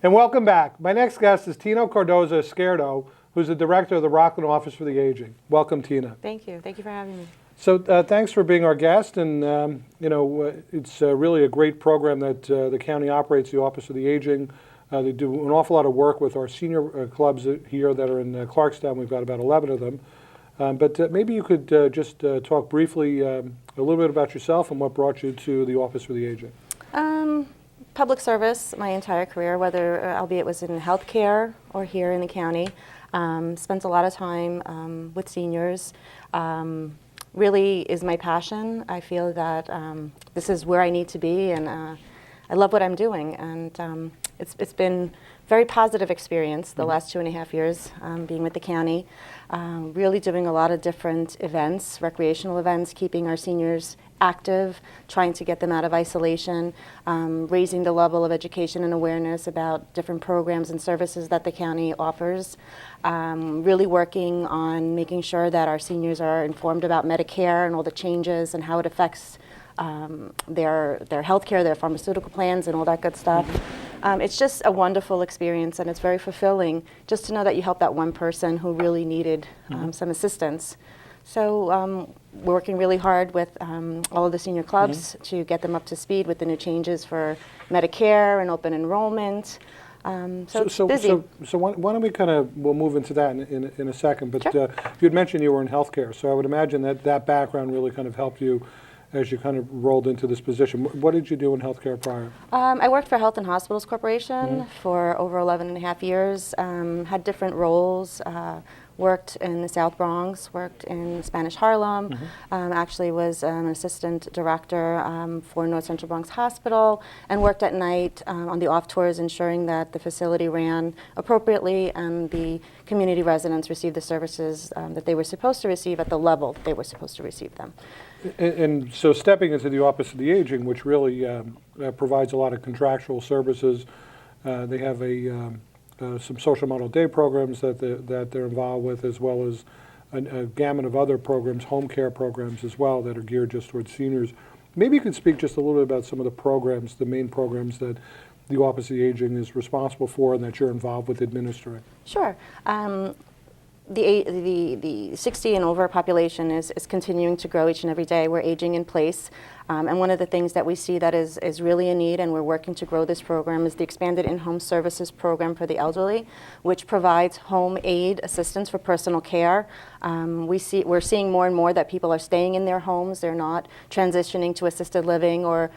And welcome back. My next guest is Tina Cardoza Izquierdo, who's the director of the Rockland Office for the Aging. Welcome, Tina. Thank you. Thank you for having me. So thanks for being our guest. And, it's really a great program that the county operates, the Office of the Aging. They do an awful lot of work with our senior clubs here that are in Clarkstown. We've got about 11 of them. But maybe you could just talk briefly a little bit about yourself and what brought you to the Office for the Aging. Public service my entire career, whether albeit was in healthcare or here in the county. Spent a lot of time with seniors. Really is my passion. I feel that this is where I need to be, and I love what I'm doing. And it's been a very positive experience the last 2.5 years being with the county. Really doing a lot of different events, recreational events, keeping our seniors active, trying to get them out of isolation, raising the level of education and awareness about different programs and services that the county offers, really working on making sure that our seniors are informed about Medicare and all the changes and how it affects their health care, their pharmaceutical plans, and all that good stuff. It's just a wonderful experience, and it's very fulfilling just to know that you helped that one person who really needed some assistance. So we're working really hard with all of the senior clubs to get them up to speed with the new changes for Medicare and open enrollment. So it's busy. So why don't we we'll move into that in a second, but Sure. You had mentioned you were in healthcare, so I would imagine that background really kind of helped you as you kind of rolled into this position. What did you do in healthcare prior? I worked for Health and Hospitals Corporation for over 11.5 years, had different roles, worked in the South Bronx, worked in Spanish Harlem, actually was an assistant director for North Central Bronx Hospital, and worked at night on the off tours, ensuring that the facility ran appropriately and the community residents received the services that they were supposed to receive at the level they were supposed to receive them. And so stepping into the Office of the Aging, which really provides a lot of contractual services, they have some social model day programs that they're involved with, as well as a gamut of other programs, home care programs as well, that are geared just towards seniors. Maybe you could speak just a little bit about some of the programs, the main programs that the Office of the Aging is responsible for and that you're involved with administering. Sure. The 60 and over population is continuing to grow each and every day. We're aging in place. And one of the things that we see that is really a need, and we're working to grow this program, is the expanded in-home services program for the elderly, which provides home aid assistance for personal care. We're seeing more and more that people are staying in their homes. They're not transitioning to assisted living or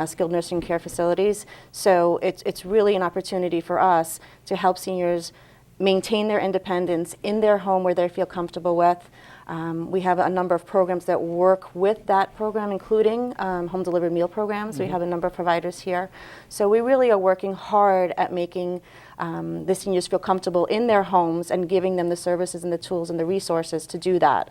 skilled nursing care facilities. So it's really an opportunity for us to help seniors maintain their independence in their home where they feel comfortable with. We have a number of programs that work with that program, including home delivered meal programs. We have a number of providers here. So we really are working hard at making the seniors feel comfortable in their homes and giving them the services and the tools and the resources to do that.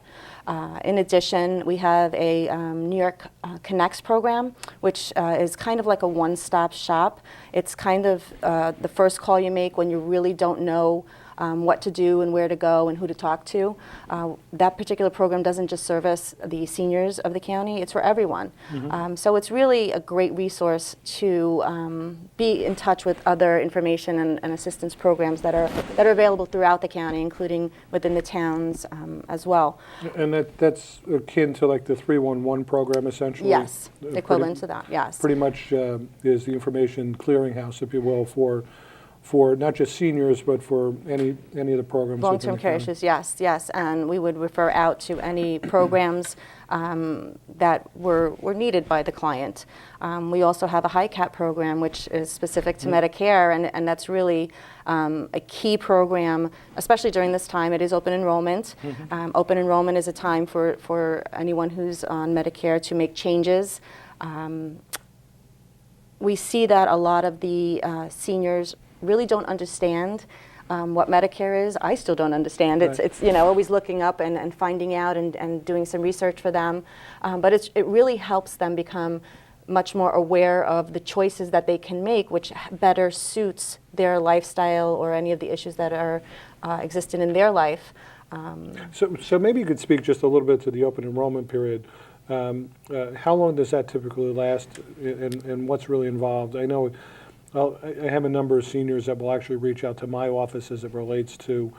In addition, we have a New York Connects program, which is kind of like a one-stop shop. It's kind of the first call you make when you really don't know what to do and where to go and who to talk to. That particular program doesn't just service the seniors of the county, it's for everyone. So it's really a great resource to be in touch with other information and assistance programs that are available throughout the county, including within the towns as well. And that's akin to like the 311 program, essentially? Yes, equivalent to that, yes. Pretty much is the information clearinghouse, if you will, for not just seniors, but for any of the programs. Long-term care issues, yes. And we would refer out to any programs that were needed by the client. We also have a high cap program, which is specific to Medicare, and that's really a key program, especially during this time. It is open enrollment. Open enrollment is a time for anyone who's on Medicare to make changes. We see that a lot of the seniors really don't understand what Medicare is. I still don't understand. Right. It's always looking up and finding out and doing some research for them. But it really helps them become much more aware of the choices that they can make, which better suits their lifestyle or any of the issues that are existing in their life. So maybe you could speak just a little bit to the open enrollment period. How long does that typically last, and what's really involved? I know Well, I have a number of seniors that will actually reach out to my office as it relates to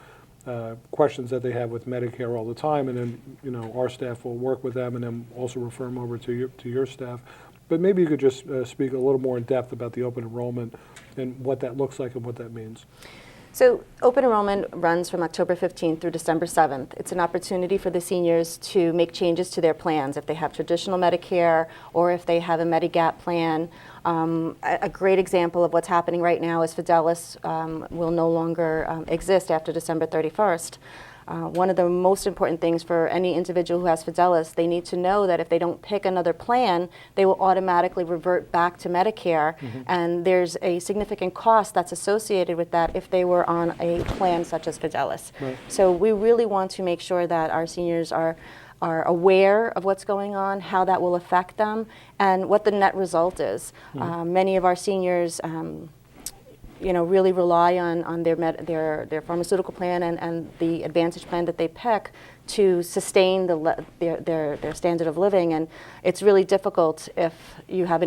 questions that they have with Medicare all the time, and then our staff will work with them and then also refer them over to your staff. But maybe you could just speak a little more in depth about the open enrollment and what that looks like and what that means. So open enrollment runs from October 15th through December 7th. It's an opportunity for the seniors to make changes to their plans if they have traditional Medicare or if they have a Medigap plan. A great example of what's happening right now is Fidelis will no longer exist after December 31st. One of the most important things for any individual who has Fidelis, they need to know that if they don't pick another plan, they will automatically revert back to Medicare, and there's a significant cost that's associated with that if they were on a plan such as Fidelis. Right. So we really want to make sure that our seniors are aware of what's going on, how that will affect them, and what the net result is. Many of our seniors really rely on their pharmaceutical plan and the Advantage plan that they pick to sustain their standard of living, and it's really difficult if you have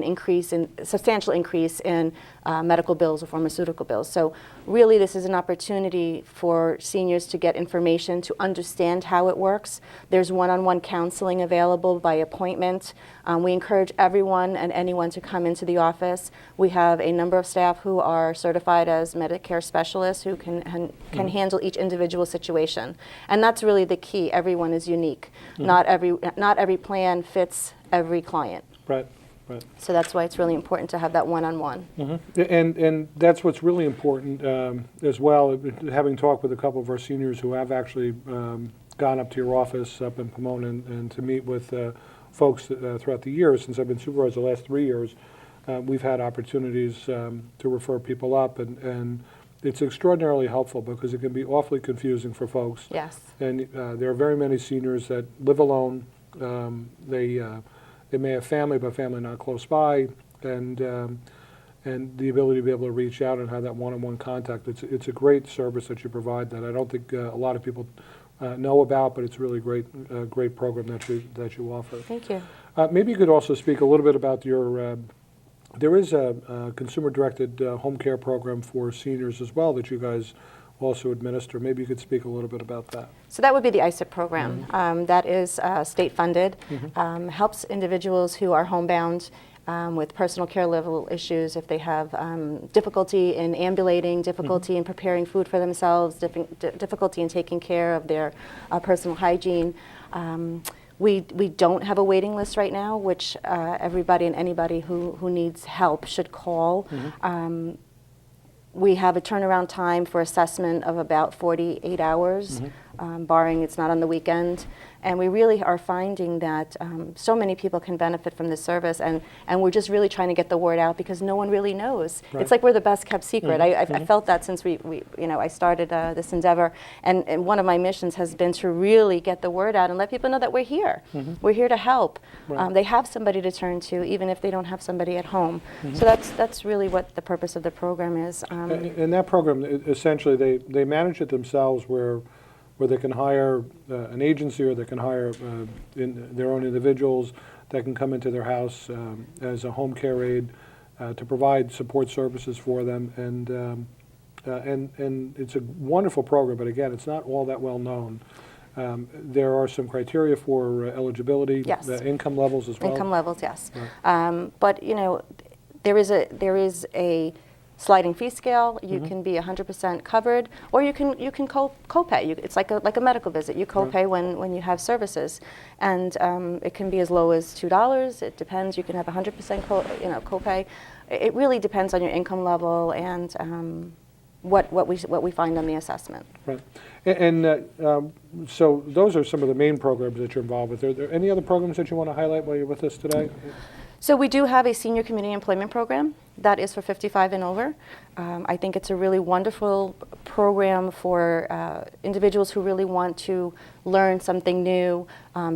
substantial increase in medical bills or pharmaceutical bills. So really this is an opportunity for seniors to get information, to understand how it works. There's one-on-one counseling available by appointment. We encourage everyone and anyone to come into the office. We have a number of staff who are certified as Medicare specialists who can handle each individual situation, and that's really the key. Everyone is unique. Not every plan fits every client. Right. Right. So that's why it's really important to have that one-on-one. And that's what's really important as well. Having talked with a couple of our seniors who have actually gone up to your office up in Pomona and to meet with folks throughout the years, since I've been supervisor the last 3 years, we've had opportunities to refer people up, and it's extraordinarily helpful because it can be awfully confusing for folks. Yes. And there are very many seniors that live alone. They may have family, but family not close by, and the ability to be able to reach out and have that one-on-one contact. It's a great service that you provide that I don't think a lot of people know about, but it's really great program that you offer. Thank you. Maybe you could also speak a little bit about your. There is a consumer-directed home care program for seniors as well that you guys also administer. Maybe you could speak a little bit about that. So that would be the ISIP program. That is state-funded, helps individuals who are homebound with personal care level issues, if they have difficulty in ambulating, difficulty in preparing food for themselves, difficulty in taking care of their personal hygiene. We don't have a waiting list right now, which everybody and anybody who needs help should call. We have a turnaround time for assessment of about 48 hours, barring it's not on the weekend. And we really are finding that so many people can benefit from this service, and we're just really trying to get the word out because no one really knows. Right. It's like we're the best kept secret. I felt that since I started this endeavor, and one of my missions has been to really get the word out and let people know that we're here. We're here to help. Right. They have somebody to turn to, even if they don't have somebody at home. So that's really what the purpose of the program is. And that program, essentially, they manage it themselves where they can hire an agency, or they can hire their own individuals that can come into their house as a home care aide to provide support services for them. And it's a wonderful program, but again, it's not all that well known. There are some criteria for eligibility, yes. Income levels as well. Income levels, yes. Right. But there is a sliding fee scale. You can be 100% covered, or you can copay. It's like a medical visit. You copay when you have services, and it can be as low as $2. It depends. You can have 100% copay. It really depends on your income level and what we find on the assessment. Right, and so those are some of the main programs that you're involved with. Are there any other programs that you want to highlight while you're with us today? So we do have a senior community employment program that is for 55 and over. I think it's a really wonderful program for individuals who really want to learn something new,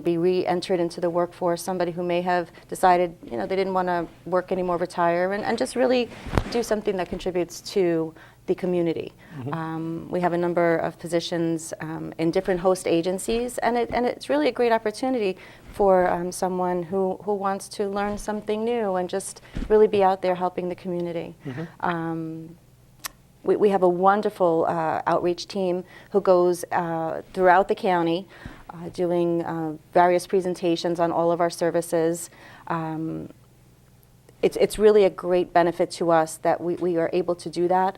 be re-entered into the workforce, somebody who may have decided they didn't want to work anymore, retire, and just really do something that contributes to the community. We have a number of positions in different host agencies, and it's really a great opportunity for someone who wants to learn something new and just really be out there helping the community. We have a wonderful outreach team who goes throughout the county doing various presentations on all of our services. It's really a great benefit to us that we are able to do that.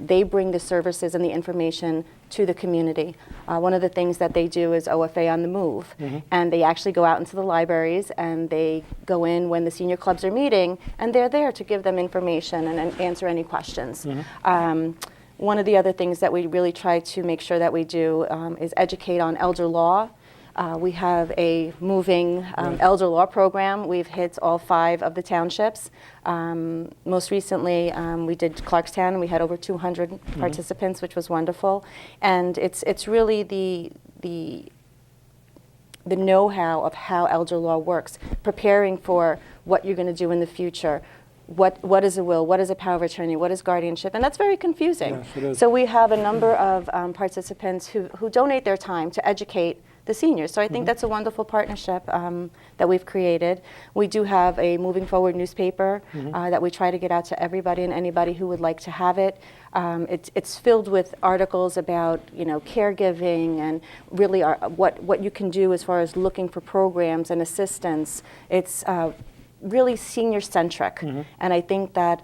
They bring the services and the information to the community. One of the things that they do is OFA on the move, and they actually go out into the libraries and they go in when the senior clubs are meeting, and they're there to give them information and answer any questions. One of the other things that we really try to make sure that we do is educate on elder law. We have a moving elder law program. We've hit all 5 of the townships. Most recently, we did Clarkstown. We had over 200 participants, which was wonderful. And it's really the know-how of how elder law works, preparing for what you're going to do in the future. What is a will? What is a power of attorney? What is guardianship? And that's very confusing. Yes, it is. So we have a number of participants who donate their time to educate the seniors. So I think that's a wonderful partnership that we've created. We do have a Moving Forward newspaper that we try to get out to everybody and anybody who would like to have it. It's filled with articles about caregiving and really what you can do as far as looking for programs and assistance. It's really senior-centric, and I think that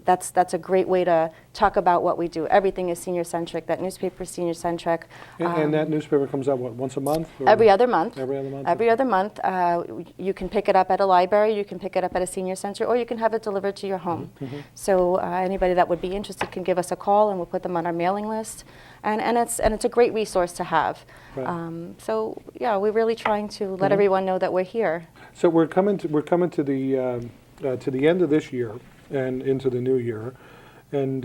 that's a great way to talk about what we do. Everything is senior-centric. That newspaper is senior-centric. And that newspaper comes out, what, once a month? Or every other month. Every other month? Every other month. You can pick it up at a library, you can pick it up at a senior center, or you can have it delivered to your home. So anybody that would be interested can give us a call, and we'll put them on our mailing list. And it's a great resource to have. Right. So yeah, we're really trying to let everyone know that we're here. So we're coming to the end of this year and into the new year, and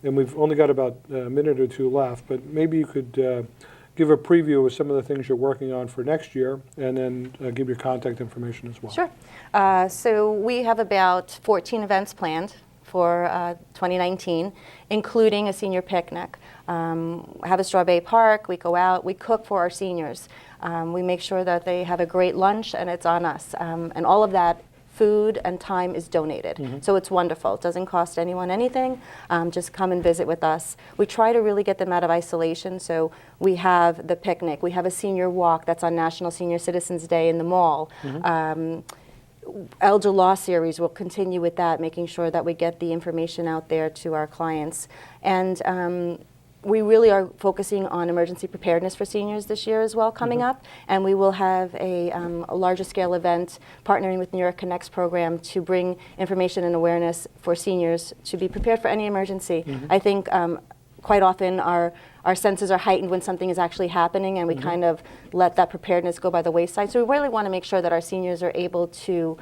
we've only got about a minute or 2 left. But maybe you could give a preview of some of the things you're working on for next year, and then give your contact information as well. Sure. So we have about 14 events planned for 2019, including a senior picnic. Have a Strawberry Park. We go out. We cook for our seniors. We make sure that they have a great lunch, and it's on us. And all of that food and time is donated. So it's wonderful. It doesn't cost anyone anything. Just come and visit with us. We try to really get them out of isolation. So we have the picnic. We have a senior walk that's on National Senior Citizens Day in the mall. Elder Law Series will continue with that, making sure that we get the information out there to our clients. And we really are focusing on emergency preparedness for seniors this year as well coming up, and we will have a larger scale event partnering with New York Connects program to bring information and awareness for seniors to be prepared for any emergency. I think quite often our senses are heightened when something is actually happening, and we kind of let that preparedness go by the wayside. So we really want to make sure that our seniors are able to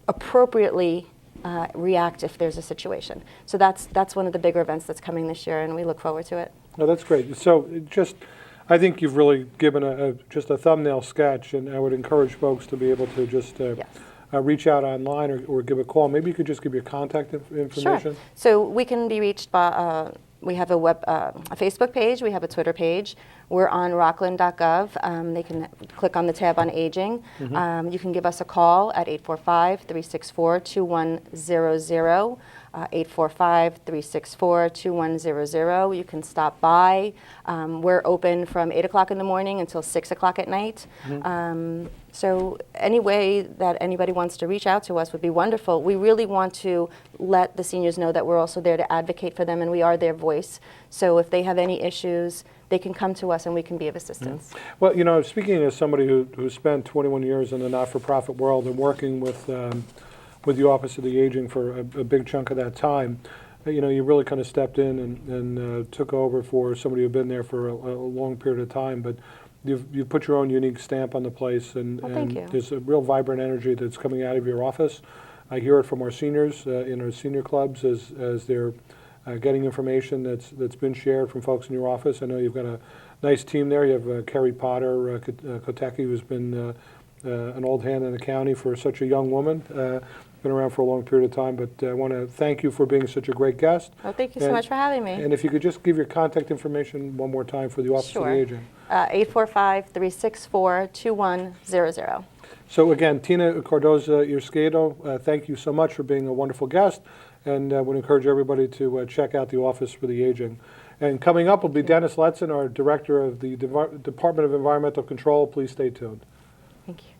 appropriately react if there's a situation. So that's one of the bigger events that's coming this year, and we look forward to it. No, that's great. So I think you've really given just a thumbnail sketch, and I would encourage folks to be able to just reach out online or give a call. Maybe you could just give your contact information. Sure. So we can be reached by, we have a Facebook page, we have a Twitter page. We're on rockland.gov. They can click on the tab on aging. You can give us a call at 845-364-2100. 845-364-2100. You can stop by. We're open from 8 o'clock in the morning until 6 o'clock at night. So any way that anybody wants to reach out to us would be wonderful. We really want to let the seniors know that we're also there to advocate for them, and we are their voice. So if they have any issues, they can come to us and we can be of assistance. Well, speaking as somebody who spent 21 years in the not-for-profit world and working with the Office of the Aging for a big chunk of that time, you really kind of stepped in and took over for somebody who'd been there for a long period of time. But you've put your own unique stamp on the place, and thank you. There's a real vibrant energy that's coming out of your office. I hear it from our seniors in our senior clubs as they're getting information that's been shared from folks in your office. I know you've got a nice team there. You have Kerry Potter Kotecki, who's been an old hand in the county for such a young woman, been around for a long period of time, but I want to thank you for being such a great guest. Well, thank you so And- much for having me. And if you could just give your contact information one more time for the Office of the Sure. Aging. 845-364-2100. So again, Tina Cardoza Izquierdo, thank you so much for being a wonderful guest, and would encourage everybody to check out the Office for the Aging. And coming up will be Dennis Letson, our Director of the Department of Environmental Control. Please stay tuned. Thank you.